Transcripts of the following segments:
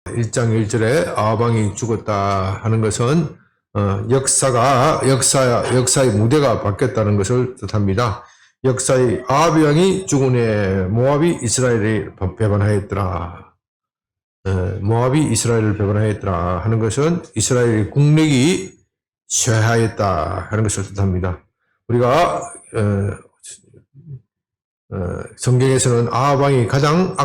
1장 1절에 아방이 죽었다 하는 것은 역사의 무대가 바뀌었다는 것을 뜻합니다. 역사의 아합 왕이 죽은 후에 모압이 이스라엘을 배반하였더라. 모압이 이스라엘을 배반하였더라 하는 것은 이스라엘의 국력이 쇠하였다 하는 것을 뜻합니다. 우리가 성경에서는 아합 왕이 가장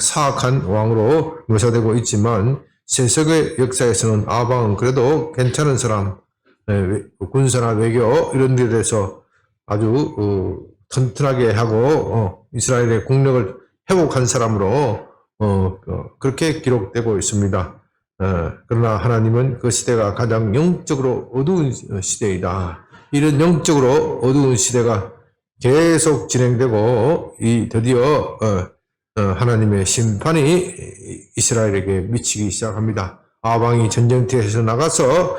사악한 왕으로 묘사되고 있지만 세속의 역사에서는 아합 왕은 그래도 괜찮은 사람, 군사나 외교 이런 데 대해서 아주 튼튼하게 하고 이스라엘의 국력을 회복한 사람으로 그렇게 기록되고 있습니다. 그러나 하나님은 그 시대가 가장 영적으로 어두운 시대이다. 이런 영적으로 어두운 시대가 계속 진행되고 드디어 하나님의 심판이 이스라엘에게 미치기 시작합니다. 아합 왕이 전쟁터에서 나가서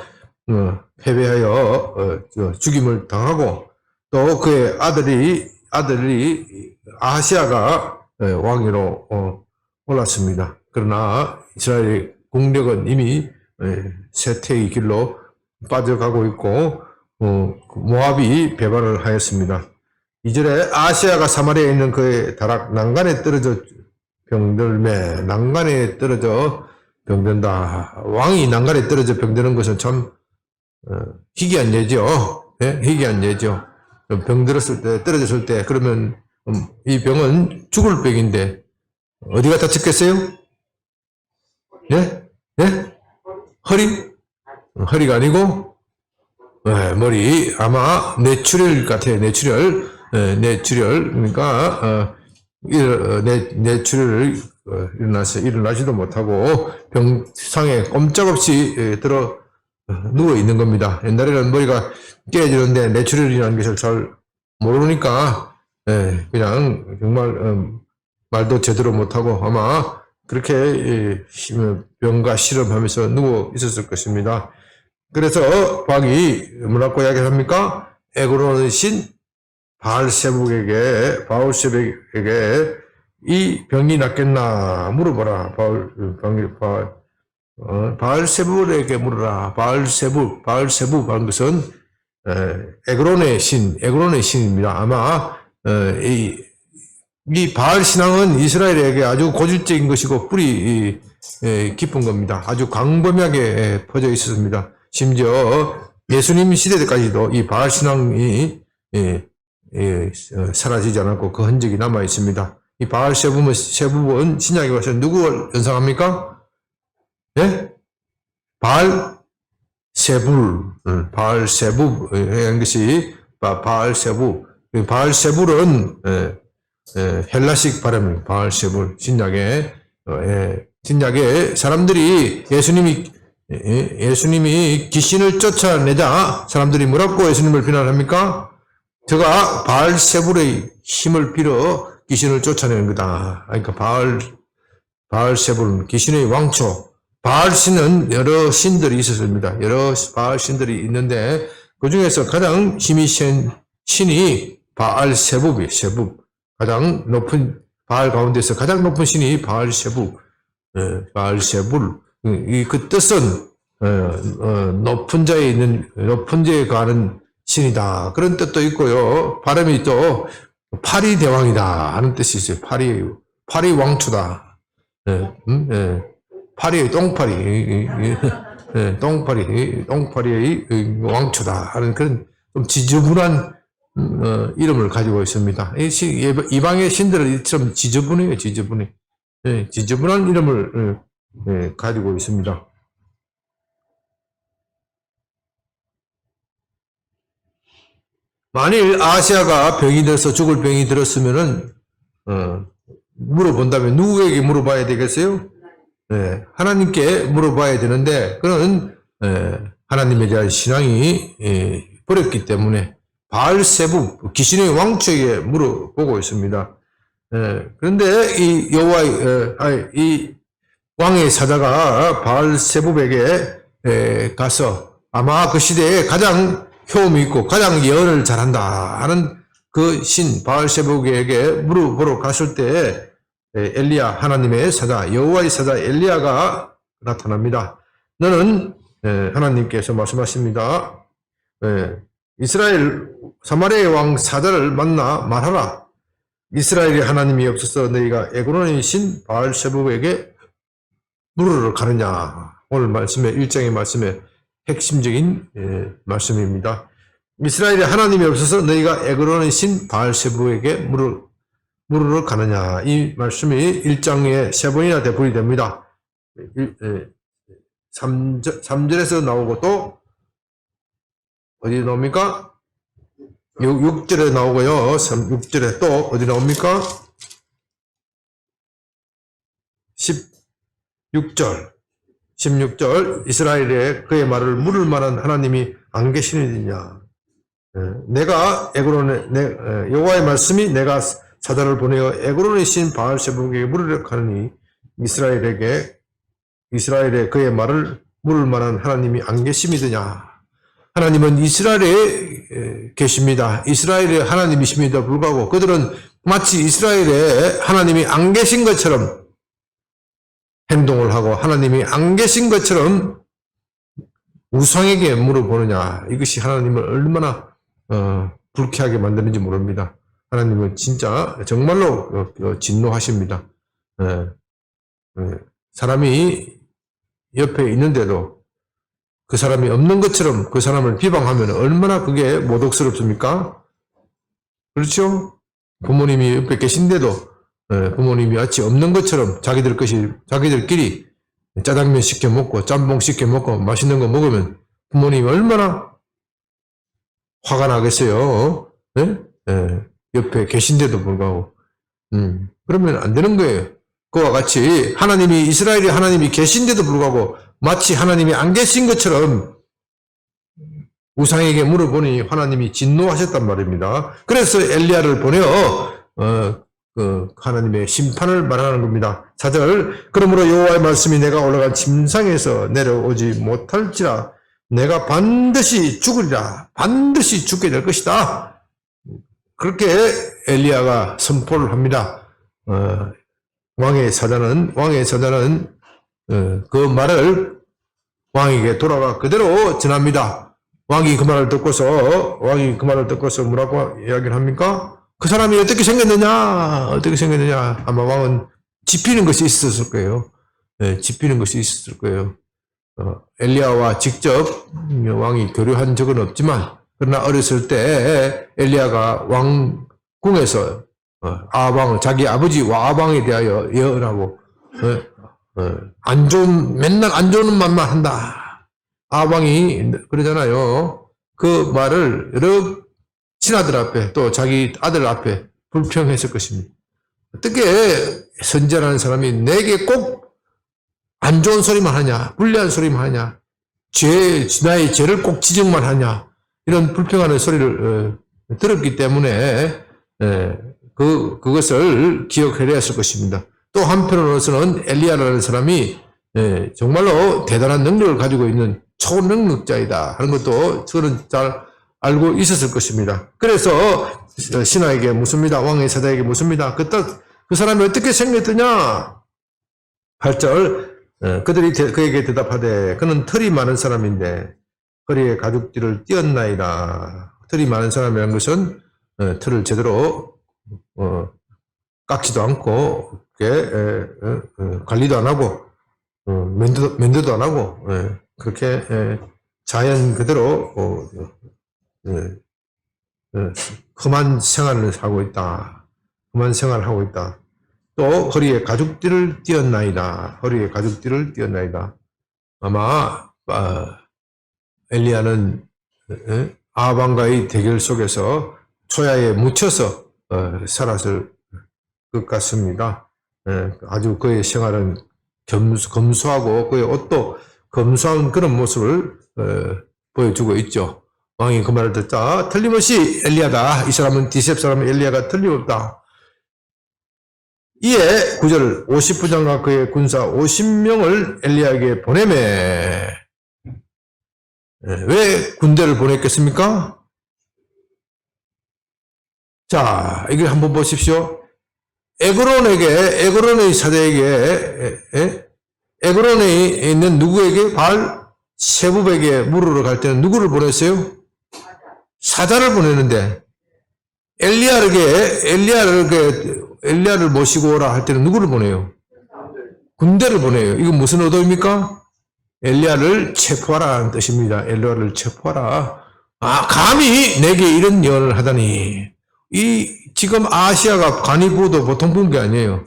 패배하여 죽임을 당하고 또 그의 아들이 아하시아가 왕위로 올랐습니다. 그러나 이스라엘의 국력은 이미 쇠퇴의 길로 빠져가고 있고 모압이 배반을 하였습니다. 2절에 아하시아가 사마리아에 있는 그의 다락 난간에 떨어져 병든다. 왕이 난간에 떨어져 병드는 것은 참 희귀한 예죠. 예? 희귀한 예죠. 떨어졌을 때 그러면 이 병은 죽을 병인데 어디가 다쳤겠어요? 예? 예? 허리가 아니고 머리. 아마 뇌출혈 같아요. 뇌출혈. 그러니까 뇌출혈을 일어나지도 못하고 병상에 꼼짝없이 누워 있는 겁니다. 옛날에는 머리가 깨지는데 뇌출혈이라는 것을 잘 모르니까 그냥 정말 말도 제대로 못하고 아마 그렇게 병과 실험하면서 누워 있었을 것입니다. 그래서 왕이 뭐라고 이야기합니까? 에그론의 신 바알세북에게 이 병이 낫겠나 물어보라. 바알세북에게 물어라. 바알세북 하는 것은 에그론의 신입니다. 아마 이 바알 신앙은 이스라엘에게 아주 고질적인 것이고 뿌리 깊은 겁니다. 아주 광범위하게 퍼져 있었습니다. 심지어 예수님 시대까지도 이 바알 신앙이 사라지지 않았고 그 흔적이 남아 있습니다. 이 바알 세부은 신약에 와서 누구를 연상합니까? 예? 바알 세부라는 것이 바알 세불은 헬라식 발음입니다. 바알 세불. 신약에 사람들이 예수님이 귀신을 쫓아내자 사람들이 뭐라고 예수님을 비난합니까? 저가 바알세불의 힘을 빌어 귀신을 쫓아내는 거다. 그러니까 바알세불은 귀신의 왕초. 바알신은 여러 신들이 있었습니다. 여러 바알신들이 있는데 그 중에서 가장 힘이 센 신이 바알세불이에요. 가장 높은 바알 가운데서 가장 높은 신이 바알세불. 그 뜻은 높은 자에 가는 신이다. 그런 뜻도 있고요. 발음이 또 파리 대왕이다 하는 뜻이 있어요. 파리 왕초다. 파리의 똥파리의 왕초다 하는 그런 좀 지저분한 이름을 가지고 있습니다. 이방의 신들은 좀 지저분해요. 지저분한 이름을 가지고 있습니다. 만일 아하시아가 병이 들어서 죽을 병이 들었으면은 물어본다면 누구에게 물어봐야 되겠어요? 하나님께 물어봐야 되는데 그는 하나님에 대한 신앙이 버렸기 때문에 바알세북 귀신의 왕초에게 물어보고 있습니다. 그런데 이 왕의 사자가 바알세북에게 가서 아마 그 시대에 가장 효험이 있고 가장 예언을 잘한다 하는 그 신 바알세북에게 물어보러 갔을 때 엘리야, 하나님의 사자, 여호와의 사자 엘리야가 나타납니다. 너는 하나님께서 말씀하십니다. 이스라엘 사마리아의 왕 사자를 만나 말하라. 이스라엘의 하나님이 없어서 너희가 에그론의 신 바알세불에게 물으러 가느냐. 오늘 말씀의 1장의 말씀의 핵심적인 말씀입니다. 이스라엘의 하나님이 없어서 너희가 에그론의 신 바알세불에게 물으러 가느냐. 이 말씀이 1장에 3번이나 되풀이 됩니다. 3절에서 나오고 또 어디 나옵니까? 6절에 나오고요. 6절에 또 어디 나옵니까? 16절 이스라엘에 그의 말을 물을 만한 하나님이 안 계시느냐. 내가 에그론의 여호와의 말씀이 내가 사자를 보내어 에그론의 신 바알세불에게 물으려 하느니 이스라엘에 그의 말을 물을 만한 하나님이 안 계심이더냐. 하나님은 이스라엘에 계십니다. 이스라엘의 하나님이십니다. 불구하고 그들은 마치 이스라엘에 하나님이 안 계신 것처럼 행동을 하고 하나님이 안 계신 것처럼 우상에게 물어보느냐. 이것이 하나님을 얼마나 불쾌하게 만드는지 모릅니다. 하나님은 진짜 정말로 진노하십니다. 사람이 옆에 있는데도 그 사람이 없는 것처럼 그 사람을 비방하면 얼마나 그게 모독스럽습니까? 그렇죠? 부모님이 옆에 계신데도 부모님이 같이 없는 것처럼 자기들끼리 짜장면 시켜 먹고 짬뽕 시켜 먹고 맛있는 거 먹으면 부모님이 얼마나 화가 나겠어요. 옆에 계신데도 불구하고. 그러면 안 되는 거예요. 그와 같이 하나님이 이스라엘의 하나님이 계신데도 불구하고 마치 하나님이 안 계신 것처럼 우상에게 물어보니 하나님이 진노하셨단 말입니다. 그래서 엘리야를 보내어 하나님의 심판을 말하는 겁니다. 4절 그러므로 여호와의 말씀이 내가 올라간 침상에서 내려오지 못할지라 내가 반드시 죽으리라. 반드시 죽게 될 것이다. 그렇게 엘리야가 선포를 합니다. 왕의 사자는 그 말을 왕에게 돌아가 그대로 전합니다. 왕이 그 말을 듣고서 뭐라고 이야기를 합니까? 그 사람이 어떻게 생겼느냐? 아마 왕은 짚히는 것이 있었을 거예요. 짚히는 것이 있었을 거예요. 엘리야와 직접 왕이 교류한 적은 없지만 그러나 어렸을 때 엘리야가 왕궁에서 아합왕을 자기 아버지 아합왕에 대하여 예언하고 맨날 안 좋은 말만 한다. 아합왕이 그러잖아요. 그 말을 여러 친아들 앞에 또 자기 아들 앞에 불평했을 것입니다. 어떻게 선지자라는 사람이 내게 꼭 안 좋은 소리만 하냐, 불리한 소리만 하냐, 나의 죄를 꼭 지적만 하냐, 이런 불평하는 소리를 들었기 때문에 그것을 기억해야 했을 것입니다. 또 한편으로서는 엘리야라는 사람이 정말로 대단한 능력을 가지고 있는 초능력자이다 하는 것도 저는 잘 알고 있었을 것입니다. 그래서 신하에게 묻습니다. 왕의 사자에게 묻습니다. 그 사람이 어떻게 생겼더냐? 8절 그들이 그에게 대답하되 그는 털이 많은 사람인데 허리에 가죽띠를 띄었나이다. 털이 많은 사람이라는 것은 털을 제대로 깎지도 않고 관리도 안 하고 면도도 안 하고 그렇게 자연 그대로 험한 생활을 하고 있다. 험한 생활을 하고 있다. 또 허리에 가죽띠를 띄었나이다. 아마 엘리야는 아합왕과의 대결 속에서 초야에 묻혀서 살았을 것 같습니다. 아주 그의 생활은 검소하고 그의 옷도 검소한 그런 모습을 보여주고 있죠. 왕이 그 말을 듣자 틀림없이 엘리야다. 이 사람은 디셉 사람은 엘리야가 틀림없다. 이에 9절 50부장과 그의 군사 50명을 엘리야에게 보내매. 왜 군대를 보냈겠습니까? 자, 이걸 한번 보십시오. 에그론의 사자에게, 에그론에 있는 누구에게? 바알 세붑에게 물으러 갈 때는 누구를 보냈어요? 사자를 보내는데, 엘리야를 모시고 오라 할 때는 누구를 보내요? 군대를 보내요. 이건 무슨 의도입니까? 엘리야를 체포하라는 뜻입니다. 엘리야를 체포하라. 감히 내게 이런 예언을 하다니. 지금 아시아가 간이 부어도 보통 부은 게 아니에요.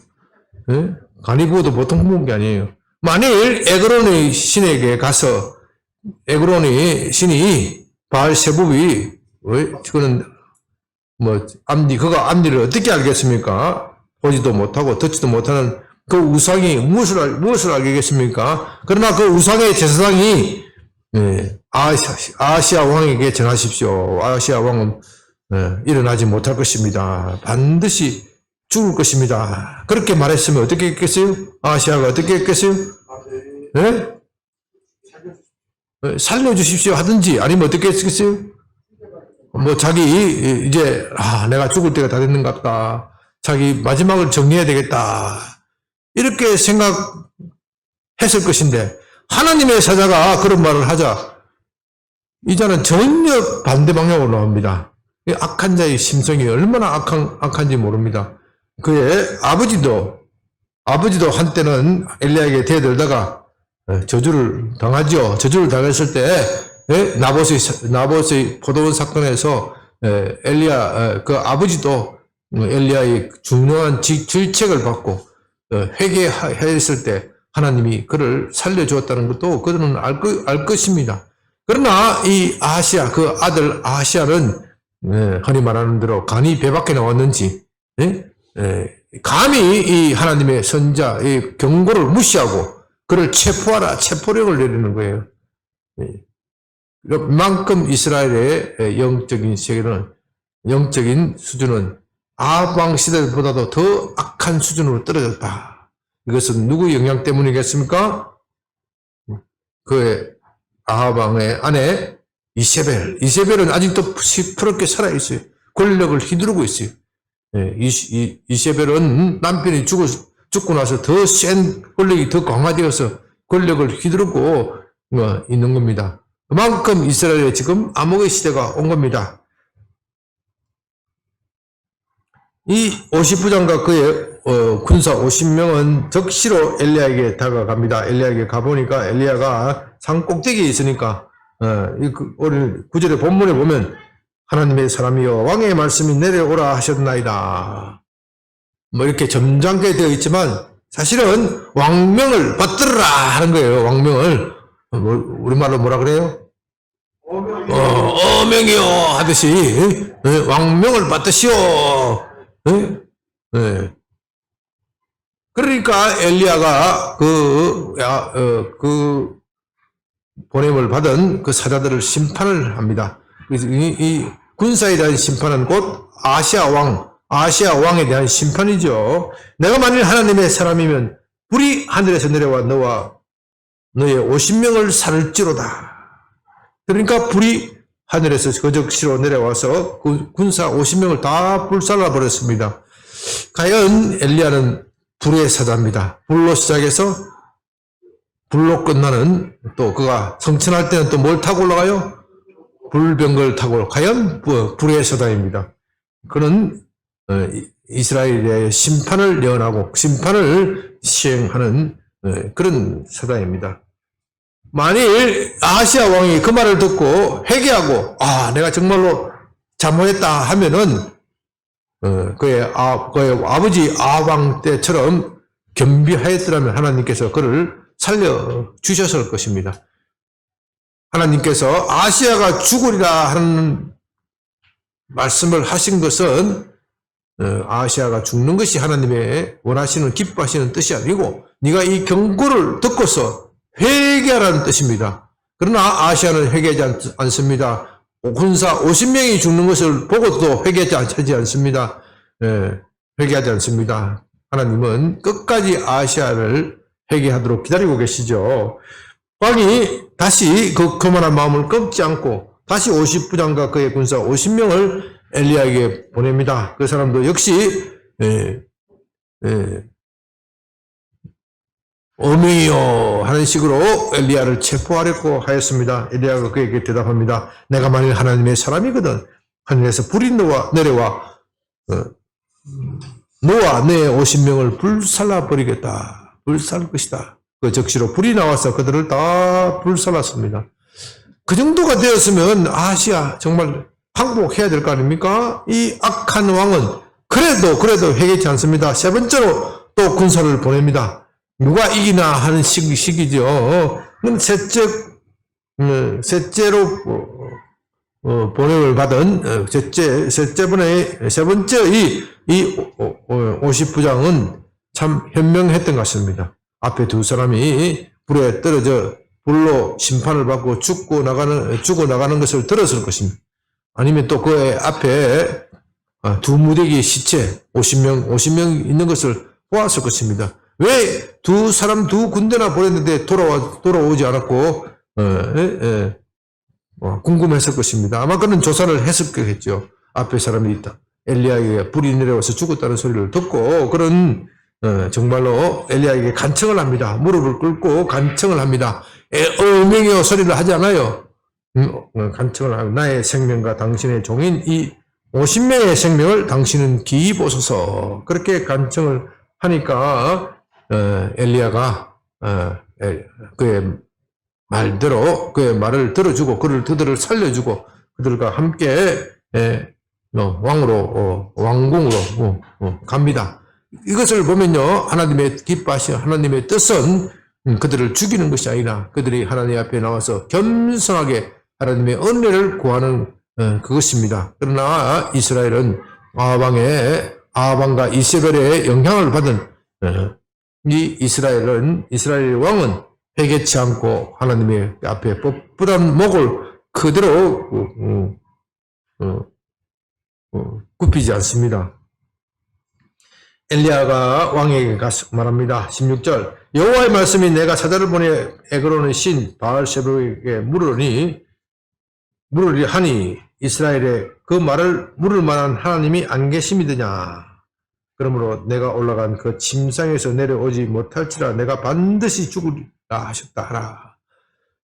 예? 간이 부어도 보통 부은 게 아니에요. 만일 에그론의 신에게 가서 에그론의 신이 바알 세붑이 그거는 그가 앞니를 어떻게 알겠습니까? 보지도 못하고 듣지도 못하는 그 우상이 무엇을 알겠습니까? 그러나 그 우상의 제사장이 아시아 왕에게 전하십시오. 아시아 왕은 일어나지 못할 것입니다. 반드시 죽을 것입니다. 그렇게 말했으면 어떻게 했겠어요? 아시아가 어떻게 했겠어요? 네? 살려주십시오 하든지 아니면 어떻게 했겠어요? 자기 이제 내가 죽을 때가 다 됐는갑다. 자기 마지막을 정리해야 되겠다. 이렇게 생각했을 것인데 하나님의 사자가 그런 말을 하자 이자는 전혀 반대 방향으로 나옵니다. 악한 자의 심성이 얼마나 악한지 모릅니다. 그의 아버지도 한때는 엘리야에게 대들다가 저주를 당하죠. 저주를 당했을 때 나봇의 포도원 사건에서 엘리야 그 아버지도 엘리야의 중요한 질책을 받고 회개했을 때 하나님이 그를 살려주었다는 것도 그들은 알 것입니다. 그러나 이 아시아 그 아들 아시아는 흔히 말하는 대로 간이 배 밖에 나왔는지 감히 이 하나님의 선자의 경고를 무시하고 그를 체포하라 체포령을 내리는 거예요. 그만큼 이스라엘의 영적인 세계는 영적인 수준은 아방 시대보다도 더 악한 수준으로 떨어졌다. 이것은 누구 영향 때문이겠습니까? 그의 아방의 아내 이세벨은 아직도 시퍼렇게 살아있어요. 권력을 휘두르고 있어요. 이세벨은 남편이 죽고 나서 더 센 권력이 더 강화되어서 권력을 휘두르고 있는 겁니다. 그만큼 이스라엘에 지금 암흑의 시대가 온 겁니다. 이 50부장과 그의 군사 50명은 적시로 엘리야에게 다가갑니다. 엘리야에게 가보니까 엘리야가 산 꼭대기에 있으니까 오늘 9절의 본문에 보면 하나님의 사람이여 왕의 말씀이 내려오라 하셨나이다. 이렇게 점잖게 되어 있지만 사실은 왕명을 받들어라 하는 거예요. 왕명을 우리말로 뭐라 그래요? 어명이요 하듯이 왕명을 받으시오. 그러니까 엘리야가 그 보냄을 받은 그 사자들을 심판을 합니다. 그래서 이 군사에 대한 심판은 곧 아시아 왕에 대한 심판이죠. 내가 만일 하나님의 사람이면 불이 하늘에서 내려와 너와 너의 50명을 살을지로다. 그러니까 불이 하늘에서 거적시로 내려와서 군사 50명을 다 불살라 버렸습니다. 과연 엘리야는 불의 사자입니다. 불로 시작해서 불로 끝나는 또 그가 성천할 때는 또 뭘 타고 올라가요? 불병거를 타고 과연 불의 사자입니다. 그는 이스라엘의 심판을 예언하고 심판을 시행하는 그런 사자입니다. 만일 아시아 왕이 그 말을 듣고 회개하고 내가 정말로 잘못했다 하면은 그의 아버지 아왕 때처럼 겸비하였더라면 하나님께서 그를 살려주셨을 것입니다. 하나님께서 아시아가 죽으리라 하는 말씀을 하신 것은 아시아가 죽는 것이 하나님의 원하시는 기뻐하시는 뜻이 아니고 네가 이 경고를 듣고서 회개하라는 뜻입니다. 그러나 아시아는 회개하지 않습니다. 군사 50명이 죽는 것을 보고도 회개하지 않습니다. 회개하지 않습니다. 하나님은 끝까지 아시아를 회개하도록 기다리고 계시죠. 왕이 다시 그만한 마음을 꺾지 않고 다시 50부장과 그의 군사 50명을 엘리야에게 보냅니다. 그 사람도 역시 어명이요 하는 식으로 엘리야를 체포하려고 하였습니다. 엘리야가 그에게 대답합니다. 내가 만일 하나님의 사람이거든 하늘에서 불이 내려와 너와 내 50명을 불살라 버리겠다. 불살 것이다. 그 적시로 불이 나와서 그들을 다 불살랐습니다. 그 정도가 되었으면 아시아 정말 항복해야 될 거 아닙니까? 이 악한 왕은 그래도 회개치 않습니다. 세 번째로 또 군사를 보냅니다. 누가 이기나 하는 시기죠. 셋째로 보냄을 받은 세 번째 이 50부장은 참 현명했던 것 같습니다. 앞에 두 사람이 불에 떨어져 불로 심판을 받고 죽어 나가는 것을 들었을 것입니다. 아니면 또 그 앞에 두 무더기 시체 50명 있는 것을 보았을 것입니다. 왜 두 군대나 보냈는데 돌아오지 않았고 궁금했을 것입니다. 아마 그런 조사를 했을 거겠죠. 앞에 사람이 있다. 엘리야에게 불이 내려와서 죽었다는 소리를 듣고 그런 정말로 엘리야에게 간청을 합니다. 무릎을 꿇고 간청을 합니다. 어명이여 소리를 하지 않아요. 간청을 하고 나의 생명과 당신의 종인 이 50명의 생명을 당신은 기이 보소서. 그렇게 간청을 하니까 엘리야가 그의 말을 들어주고 그들을 살려주고 그들과 함께 왕궁으로 갑니다. 이것을 보면요, 하나님의 기뻐하신 하나님의 뜻은 그들을 죽이는 것이 아니라 그들이 하나님 앞에 나와서 겸손하게 하나님의 은혜를 구하는 그것입니다. 그러나 이스라엘은 아합과 이세벨의 영향을 받은 이스라엘 왕은 회개치 않고 하나님의 앞에 뻣뻣한 목을 그대로 굽히지 않습니다. 엘리야가 왕에게 가서 말합니다. 16절 여호와의 말씀이 내가 사자를 보내 에그론의 신 바알세불에게 물으니 하니 이스라엘에 그 말을 물을 만한 하나님이 안 계심이더냐. 그러므로 내가 올라간 그 침상에서 내려오지 못할지라 내가 반드시 죽으리라 하셨다 하라.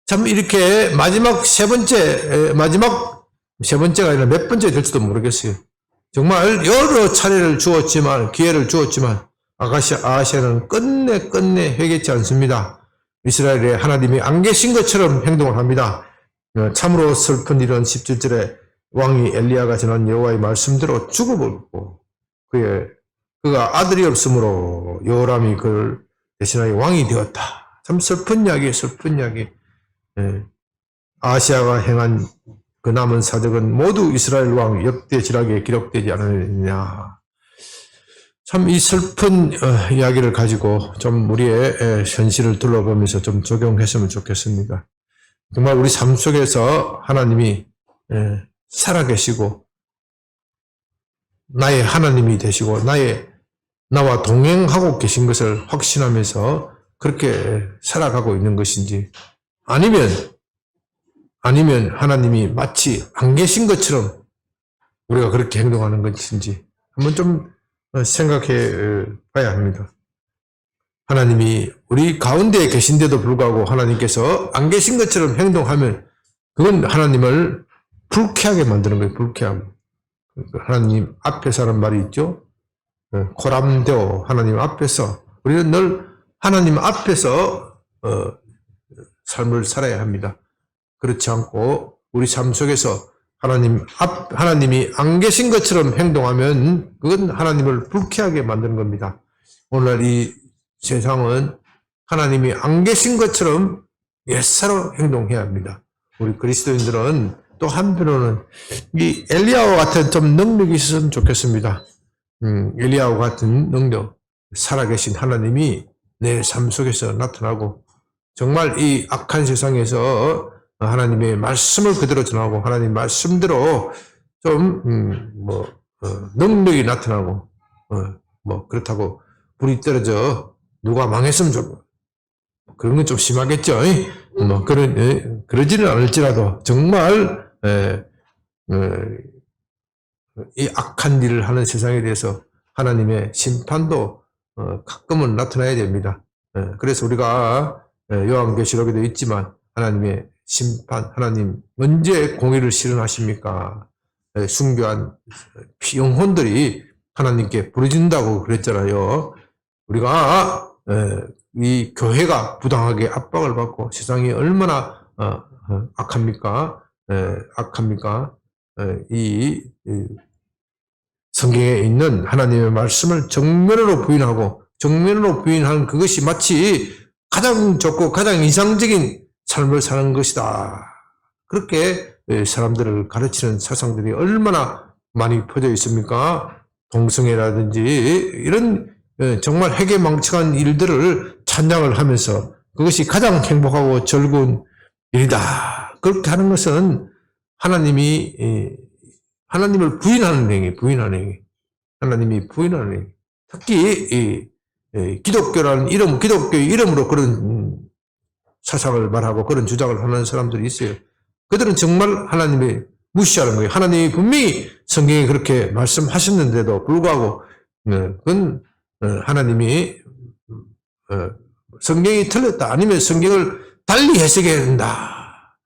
참 이렇게 마지막 세 번째가 아니라 몇 번째 될지도 모르겠어요. 정말 여러 차례를 기회를 주었지만 아하시아는 끝내 회개치 않습니다. 이스라엘에 하나님이 안 계신 것처럼 행동을 합니다. 참으로 슬픈 일은 17절에 왕이 엘리야가 전한 여호와의 말씀대로 죽어버리고 그가 아들이 없으므로 여호람이 그를 대신하여 왕이 되었다. 참 슬픈 이야기. 아하시아가 행한 그 남은 사적은 모두 이스라엘 왕 역대지락에 기록되지 않느냐. 참 이 슬픈 이야기를 가지고 좀 우리의 현실을 둘러보면서 좀 적용했으면 좋겠습니다. 정말 우리 삶 속에서 하나님이 살아계시고 나의 하나님이 되시고 나와 동행하고 계신 것을 확신하면서 그렇게 살아가고 있는 것인지 아니면 하나님이 마치 안 계신 것처럼 우리가 그렇게 행동하는 것인지 한번 좀 생각해 봐야 합니다. 하나님이 우리 가운데 계신데도 불구하고 하나님께서 안 계신 것처럼 행동하면 그건 하나님을 불쾌하게 만드는 거예요. 불쾌함. 하나님 앞에서 하는 말이 있죠. 코람데오 하나님 앞에서 우리는 늘 하나님 앞에서 삶을 살아야 합니다. 그렇지 않고 우리 삶 속에서 하나님이 안 계신 것처럼 행동하면 그건 하나님을 불쾌하게 만드는 겁니다. 오늘날 이 세상은 하나님이 안 계신 것처럼 옛사로 행동해야 합니다. 우리 그리스도인들은 또 한편으로는 이 엘리야와 같은 좀 능력이 있었으면 좋겠습니다. 엘리야와 같은 능력, 살아계신 하나님이 내 삶 속에서 나타나고 정말 이 악한 세상에서 하나님의 말씀을 그대로 전하고 하나님 말씀대로 좀 능력이 나타나고 그렇다고 불이 떨어져 누가 망했으면 좀 그런 건 좀 심하겠죠. 그러지는 않을지라도 정말 이 악한 일을 하는 세상에 대해서 하나님의 심판도 가끔은 나타나야 됩니다. 그래서 우리가 요한계시록에도 있지만 하나님의 심판, 하나님 언제 공의를 실현하십니까? 순교한 영혼들이 하나님께 부르진다고 그랬잖아요. 우리가 이 교회가 부당하게 압박을 받고 세상이 얼마나 악합니까? 악합니까? 이 성경에 있는 하나님의 말씀을 정면으로 부인하고 정면으로 부인하는 그것이 마치 가장 좋고 가장 이상적인 삶을 사는 것이다. 그렇게 사람들을 가르치는 사상들이 얼마나 많이 퍼져 있습니까? 동성애라든지 이런 정말 회개망측한 일들을 찬양을 하면서 그것이 가장 행복하고 즐거운 일이다. 그렇게 하는 것은 하나님을 부인하는 행위, 하나님이 부인하는 행위. 특히 기독교라는 이름, 기독교의 이름으로 그런 사상을 말하고 그런 주장을 하는 사람들이 있어요. 그들은 정말 하나님을 무시하는 거예요. 하나님이 분명히 성경에 그렇게 말씀하셨는데도 불구하고 그건 하나님이 성경이 틀렸다. 아니면 성경을 달리 해석해야 된다.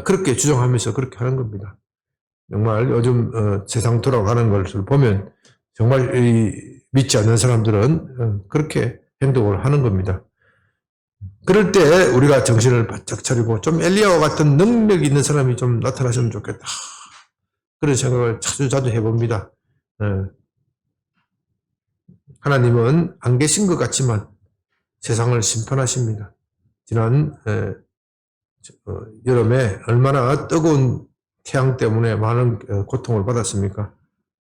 그렇게 주장하면서 그렇게 하는 겁니다. 정말 요즘 세상 돌아가는 것을 보면 정말 믿지 않는 사람들은 그렇게 행동을 하는 겁니다. 그럴 때 우리가 정신을 바짝 차리고 좀 엘리야와 같은 능력이 있는 사람이 좀 나타났으면 좋겠다. 그런 생각을 자주 해봅니다. 하나님은 안 계신 것 같지만 세상을 심판하십니다. 지난 여름에 얼마나 뜨거운 태양 때문에 많은 고통을 받았습니까?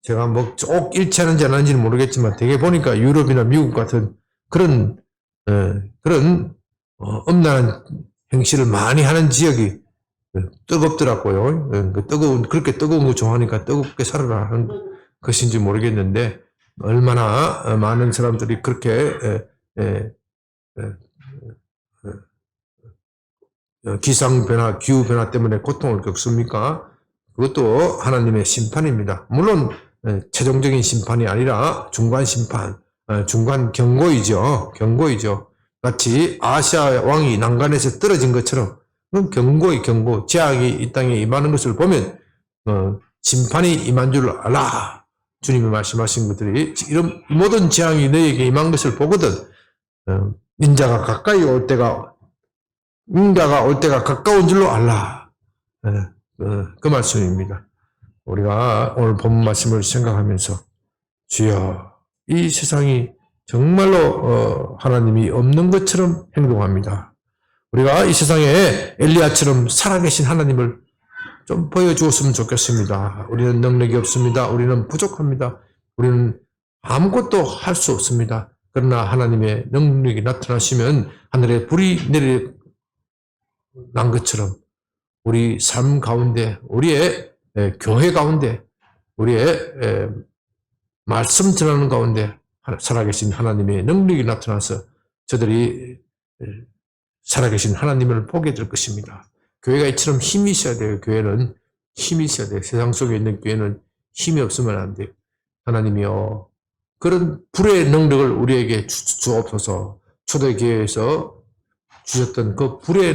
제가 뭐 꼭 일치하는지 안 하는지는 모르겠지만 되게 보니까 유럽이나 미국 같은 그런 엄란한 행실을 많이 하는 지역이 뜨겁더라고요. 그렇게 뜨거운 거 좋아하니까 뜨겁게 살아라 하는 것인지 모르겠는데 얼마나 많은 사람들이 그렇게 기상변화, 기후변화 때문에 고통을 겪습니까? 그것도 하나님의 심판입니다. 물론 최종적인 심판이 아니라 중간 심판, 중간 경고이죠. 마치 아시아 왕이 난간에서 떨어진 것처럼 경고의 경고, 재앙이 이 땅에 임하는 것을 보면 심판이 임한 줄 알라. 주님이 말씀하신 것들이 이런 모든 재앙이 너에게 임한 것을 보거든 인자가 올 때가 가까운 줄로 알라. 그 말씀입니다. 우리가 오늘 본 말씀을 생각하면서 주여 이 세상이 정말로 하나님이 없는 것처럼 행동합니다. 우리가 이 세상에 엘리야처럼 살아계신 하나님을 좀 보여주었으면 좋겠습니다. 우리는 능력이 없습니다. 우리는 부족합니다. 우리는 아무것도 할 수 없습니다. 그러나 하나님의 능력이 나타나시면 하늘에 불이 내려 난 것처럼 우리 삶 가운데, 우리의 교회 가운데, 우리의 말씀 전하는 가운데 살아계신 하나님의 능력이 나타나서 저들이 살아계신 하나님을 보게 될 것입니다. 교회가 이처럼 힘이 있어야 돼요. 교회는 힘이 있어야 돼요. 세상 속에 있는 교회는 힘이 없으면 안 돼요. 하나님이요, 그런 불의 능력을 우리에게 주옵소서. 초대교회에서 주셨던 그 불의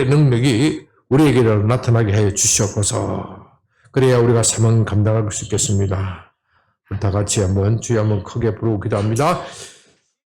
능력이 우리에게로 나타나게 해 주시옵소서. 그래야 우리가 사명 감당할 수 있겠습니다. 다 같이 한번 주여 한번 크게 부르고 기도합니다.